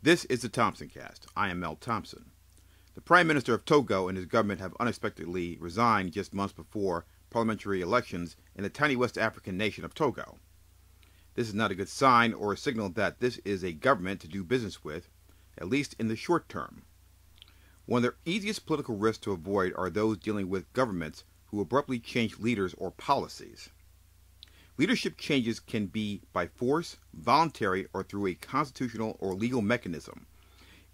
This is the Thompson Cast. I am Mel Thompson. The Prime Minister of Togo and his government have unexpectedly resigned just months before parliamentary elections in the tiny West African nation of Togo. This is not a good sign or a signal that this is a government to do business with, at least in the short term. One of the easiest political risks to avoid are those dealing with governments who abruptly change leaders or policies. Leadership changes can be by force, voluntary, or through a constitutional or legal mechanism.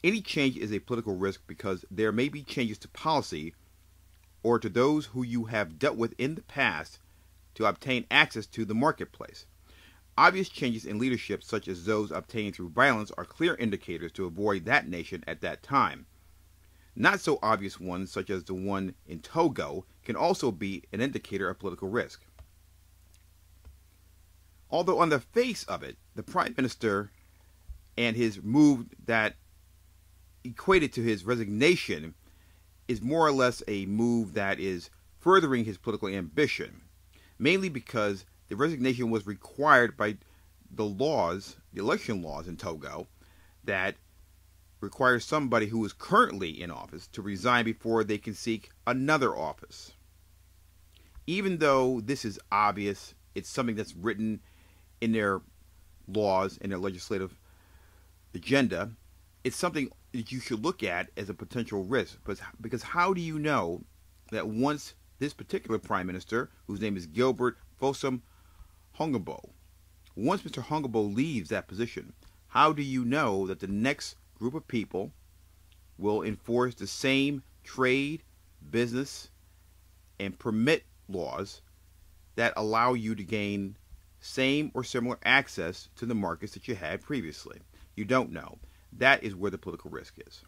Any change is a political risk because there may be changes to policy or to those who you have dealt with in the past to obtain access to the marketplace. Obvious changes in leadership, such as those obtained through violence, are clear indicators to avoid that nation at that time. Not so obvious ones, such as the one in Togo, can also be an indicator of political risk. Although on the face of it, the Prime Minister and his move that equated to his resignation is more or less a move that is furthering his political ambition, mainly because the resignation was required by the laws, the election laws in Togo, that require somebody who is currently in office to resign before they can seek another office. Even though this is obvious, it's something that's written in their laws, in their legislative agenda, it's something that you should look at as a potential risk. Because how do you know that once this particular Prime Minister, whose name is Gilbert Fossum Hongabo, once Mr. Hongabo leaves that position, how do you know that the next group of people will enforce the same trade, business, and permit laws that allow you to gain same or similar access to the markets that you had previously? You don't know. That is where the political risk is.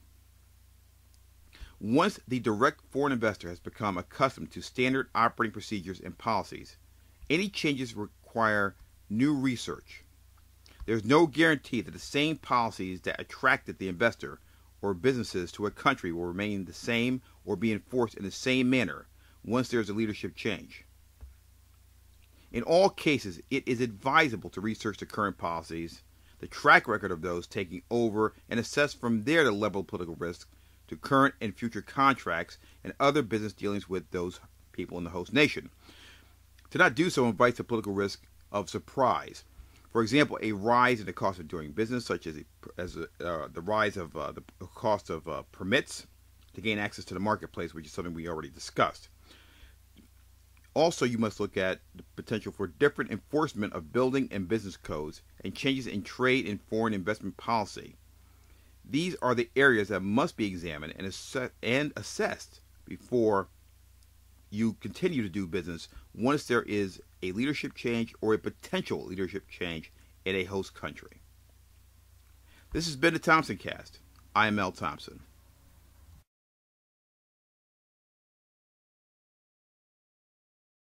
Once the direct foreign investor has become accustomed to standard operating procedures and policies, any changes require new research. There's no guarantee that the same policies that attracted the investor or businesses to a country will remain the same or be enforced in the same manner once there's a leadership change. In all cases, it is advisable to research the current policies, the track record of those taking over, and assess from there the level of political risk to current and future contracts and other business dealings with those people in the host nation. To not do so invites a political risk of surprise. For example, a rise in the cost of doing business, such as the rise of the cost of permits to gain access to the marketplace, which is something we already discussed. Also, you must look at the potential for different enforcement of building and business codes and changes in trade and foreign investment policy. These are the areas that must be examined and assessed before you continue to do business once there is a leadership change or a potential leadership change in a host country. This has been the Thompson Cast. I am Mel Thompson.